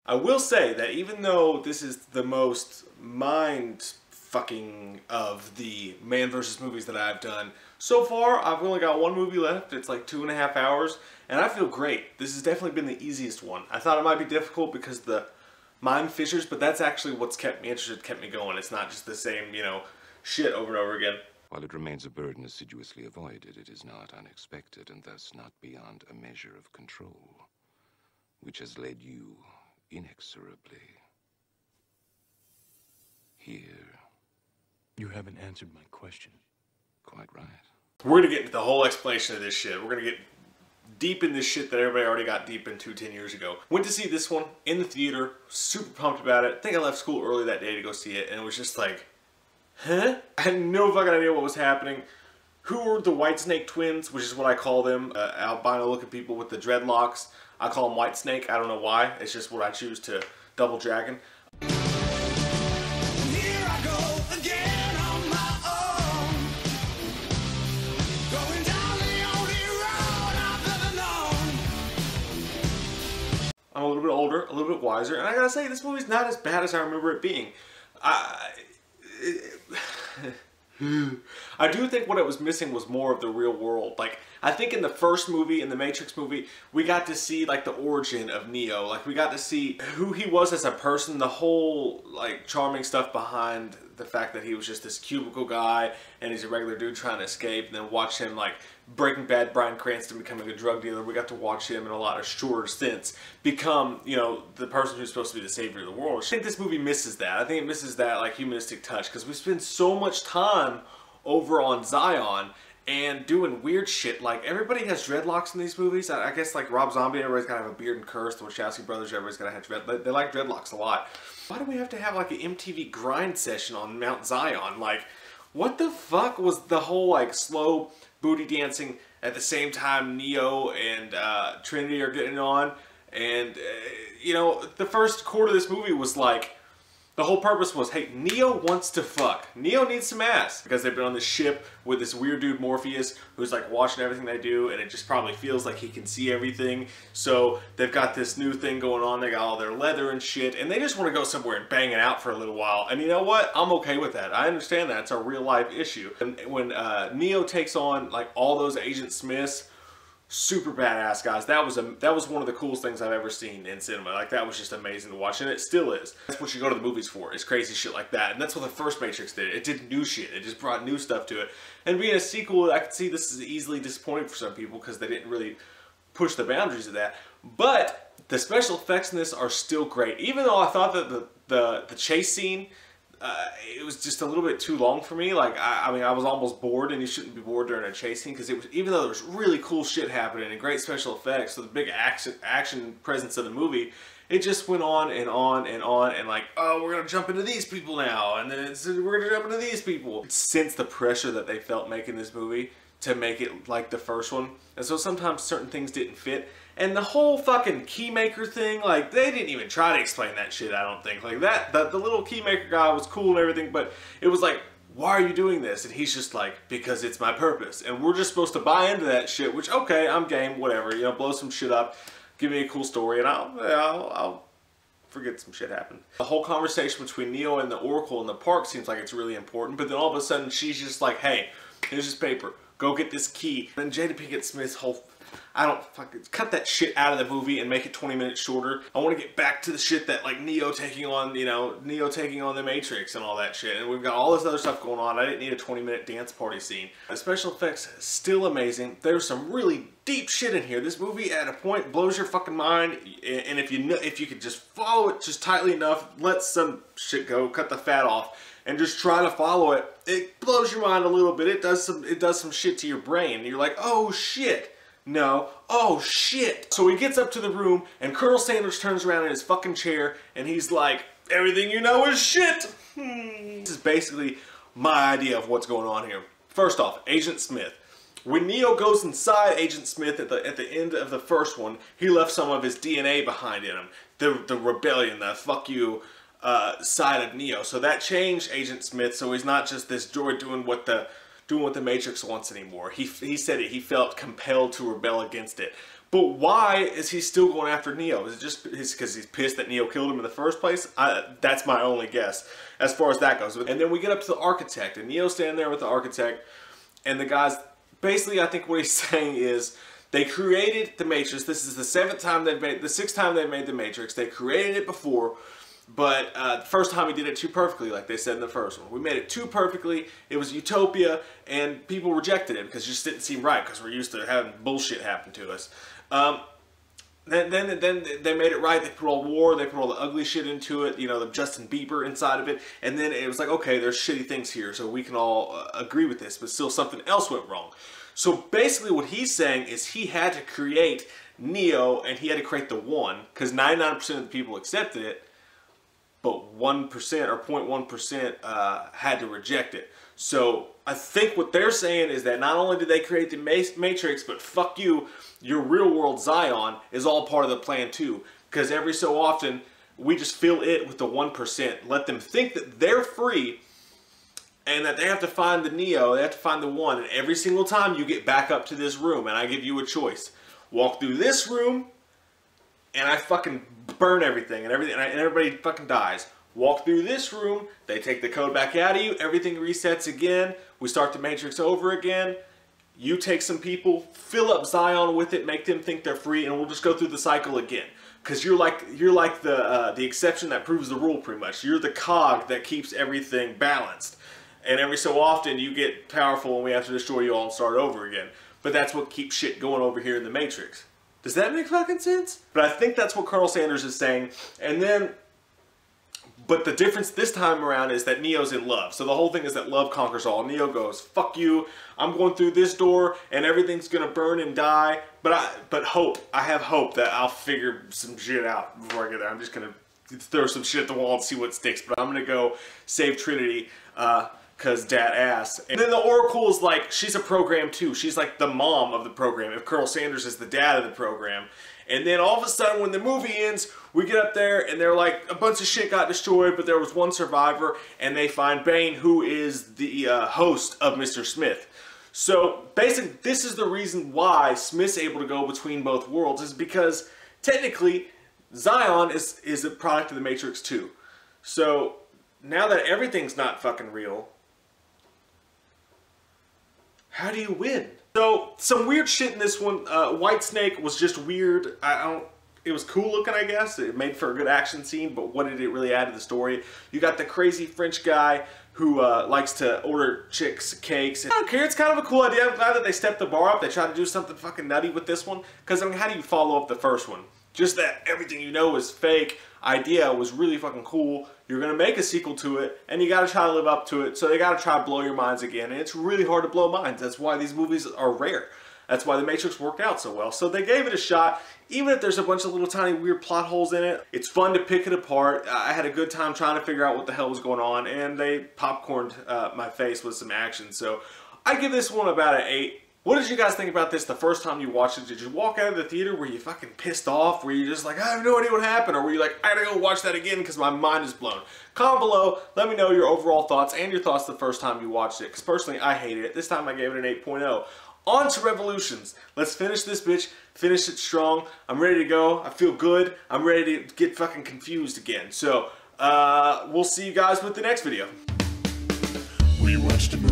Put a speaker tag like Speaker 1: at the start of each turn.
Speaker 1: I will say that even though this is the most mind-fucking of the man versus movies that I've done, so far I've only got one movie left. It's like 2.5 hours, and I feel great. This has definitely been the easiest one. I thought it might be difficult because the mind fissures, but that's actually what's kept me interested, kept me going. It's not just the same, you know, shit over and over again.
Speaker 2: While it remains a burden assiduously avoided, it is not unexpected and thus not beyond a measure of control, which has led you inexorably here.
Speaker 3: You haven't answered my question.
Speaker 2: Quite right.
Speaker 1: We're gonna get into the whole explanation of this shit. We're gonna get deep in this shit that everybody already got deep into 10 years ago. Went to see this one in the theater, super pumped about it. I think I left school early that day to go see it, and it was just like, huh? I had no fucking idea what was happening. Who were the Whitesnake twins, which is what I call them, albino looking people with the dreadlocks. I call them Whitesnake, I don't know why. It's just what I choose to double dragon. I'm a little bit older, a little bit wiser, and I gotta say, this movie's not as bad as I remember it being. I do think what it was missing was more of the real world. Like, I think in the first movie, in the Matrix movie, we got to see, like, the origin of Neo. Like, we got to see who he was as a person, the whole, like, charming stuff behind the fact that he was just this cubicle guy, and he's a regular dude trying to escape, and then watch him, like, Breaking Bad Bryan Cranston becoming a drug dealer. We got to watch him in a lot of shorter stints become, you know, the person who's supposed to be the savior of the world. I think this movie misses that. I think it misses that, like, humanistic touch, because we spend so much time over on Zion and doing weird shit. Like, everybody has dreadlocks in these movies. I guess, like, Rob Zombie, everybody's gotta have a beard and curse. The Wachowski brothers, everybody's gotta have dreadlocks. They like dreadlocks a lot. Why do we have to have, like, an MTV grind session on Mount Zion? Like, what the fuck was the whole, like, slow booty dancing at the same time Neo and Trinity are getting on? And, you know, the first quarter of this movie was like, the whole purpose was, hey, Neo wants to fuck. Neo needs some ass. Because they've been on this ship with this weird dude Morpheus who's like watching everything they do, and it just probably feels like he can see everything. So they've got this new thing going on. They got all their leather and shit, and they just want to go somewhere and bang it out for a little while. And you know what? I'm okay with that. I understand that. It's a real life issue. And when Neo takes on like all those Agent Smiths, super badass guys. That was one of the coolest things I've ever seen in cinema. Like, that was just amazing to watch, and it still is. That's what you go to the movies for, is crazy shit like that. And that's what the first Matrix did. It did new shit. It just brought new stuff to it. And being a sequel, I could see this is easily disappointing for some people because they didn't really push the boundaries of that. But the special effects in this are still great. Even though I thought that the chase scene, it was just a little bit too long for me. Like, I mean, I was almost bored, and you shouldn't be bored during a chase scene, because it was, even though there was really cool shit happening and great special effects, so the big action presence of the movie, it just went on and on and on, and like, oh, we're gonna jump into these people now, and then we're gonna jump into these people. Since the pressure that they felt making this movie to make it like the first one, and so sometimes certain things didn't fit. And the whole fucking keymaker thing, like, they didn't even try to explain that shit, I don't think. Like, the little keymaker guy was cool and everything, but it was like, why are you doing this? And he's just like, because it's my purpose. And we're just supposed to buy into that shit, which, okay, I'm game, whatever. You know, blow some shit up, give me a cool story, and I'll forget some shit happened. The whole conversation between Neo and the Oracle in the park seems like it's really important, but then all of a sudden, she's just like, hey, here's this paper. Go get this key. And Jada Pinkett Smith's whole... I don't fucking cut that shit out of the movie and make it 20 minutes shorter. I want to get back to the shit that, like, Neo taking on, you know, Neo taking on the Matrix and all that shit. And we've got all this other stuff going on. I didn't need a 20-minute dance party scene. The special effects still amazing. There's some really deep shit in here. This movie at a point blows your fucking mind. And if you could just follow it just tightly enough, let some shit go, cut the fat off, and just try to follow it, it blows your mind a little bit. It does some shit to your brain. And you're like, oh shit. No. Oh, shit. So he gets up to the room, and Colonel Sanders turns around in his fucking chair, and he's like, everything you know is shit. This is basically my idea of what's going on here. First off, Agent Smith. When Neo goes inside Agent Smith at the end of the first one, he left some of his DNA behind in him. The rebellion, the fuck you side of Neo. So that changed Agent Smith, so he's not just this droid doing what the Matrix wants anymore. He said it. He felt compelled to rebel against it. But why is he still going after Neo? Is it just because he's pissed that Neo killed him in the first place? That's my only guess as far as that goes. And then we get up to the architect, and Neo's standing there with the architect, and the guys, basically I think what he's saying is, they created the Matrix. This is the sixth time they've made the Matrix. They created it before, but the first time we did it too perfectly, like they said in the first one. We made it too perfectly. It was utopia, and people rejected it because it just didn't seem right because we're used to having bullshit happen to us. Then they made it right. They put all war, they put all the ugly shit into it, you know, the Justin Bieber inside of it. And then it was like, okay, there's shitty things here, so we can all agree with this, but still something else went wrong. So basically what he's saying is he had to create Neo, and he had to create the one, because 99% of the people accepted it, but 1% or 0.1% had to reject it. So I think what they're saying is that not only did they create the Matrix, but fuck you, your real world Zion is all part of the plan too. Because every so often, we just fill it with the 1%. Let them think that they're free, and that they have to find the Neo, they have to find the one. And every single time you get back up to this room, and I give you a choice. Walk through this room, and I fucking burn everything, and everybody fucking dies. Walk through this room, they take the code back out of you, everything resets again, we start the Matrix over again. You take some people, fill up Zion with it, make them think they're free, and we'll just go through the cycle again. Because you're like the exception that proves the rule, pretty much. You're the cog that keeps everything balanced. And every so often you get powerful and we have to destroy you all and start over again. But that's what keeps shit going over here in the Matrix. Does that make fucking sense? But I think that's what Colonel Sanders is saying. And then, but the difference this time around is that Neo's in love. So the whole thing is that love conquers all. Neo goes, fuck you, I'm going through this door and everything's gonna burn and die. But hope, I have hope that I'll figure some shit out before I get there. I'm just gonna throw some shit at the wall and see what sticks. But I'm gonna go save Trinity, cause dad ass. And then the Oracle is like, she's a program too. She's like the mom of the program, if Colonel Sanders is the dad of the program. And then all of a sudden when the movie ends, we get up there and they're like, a bunch of shit got destroyed, but there was one survivor, and they find Bane, who is the host of Mr. Smith. So basically, this is the reason why Smith's able to go between both worlds, is because technically Zion is a product of the Matrix too. So now that everything's not fucking real, how do you win? So, some weird shit in this one. Whitesnake was just weird. It was cool looking, I guess. It made for a good action scene, but what did it really add to the story? You got the crazy French guy who likes to order chicks cakes. I don't care, it's kind of a cool idea. I'm glad that they stepped the bar up. They tried to do something fucking nutty with this one. Because, I mean, how do you follow up the first one? Just that everything you know is fake idea was really fucking cool. You're going to make a sequel to it, and you got to try to live up to it, so they got to try to blow your minds again, and it's really hard to blow minds. That's why these movies are rare. That's why The Matrix worked out so well. So they gave it a shot, even if there's a bunch of little tiny weird plot holes in it. It's fun to pick it apart. I had a good time trying to figure out what the hell was going on, and they popcorned my face with some action. So I give this one about an 8. What did you guys think about this the first time you watched it? Did you walk out of the theater, were you fucking pissed off? Were you just like, I have no idea what happened? Or were you like, I gotta go watch that again because my mind is blown? Comment below, let me know your overall thoughts and your thoughts the first time you watched it. Because personally, I hated it. This time I gave it an 8.0. On to Revolutions. Let's finish this bitch, finish it strong. I'm ready to go. I feel good. I'm ready to get fucking confused again. So, we'll see you guys with the next video.
Speaker 4: We watched a movie.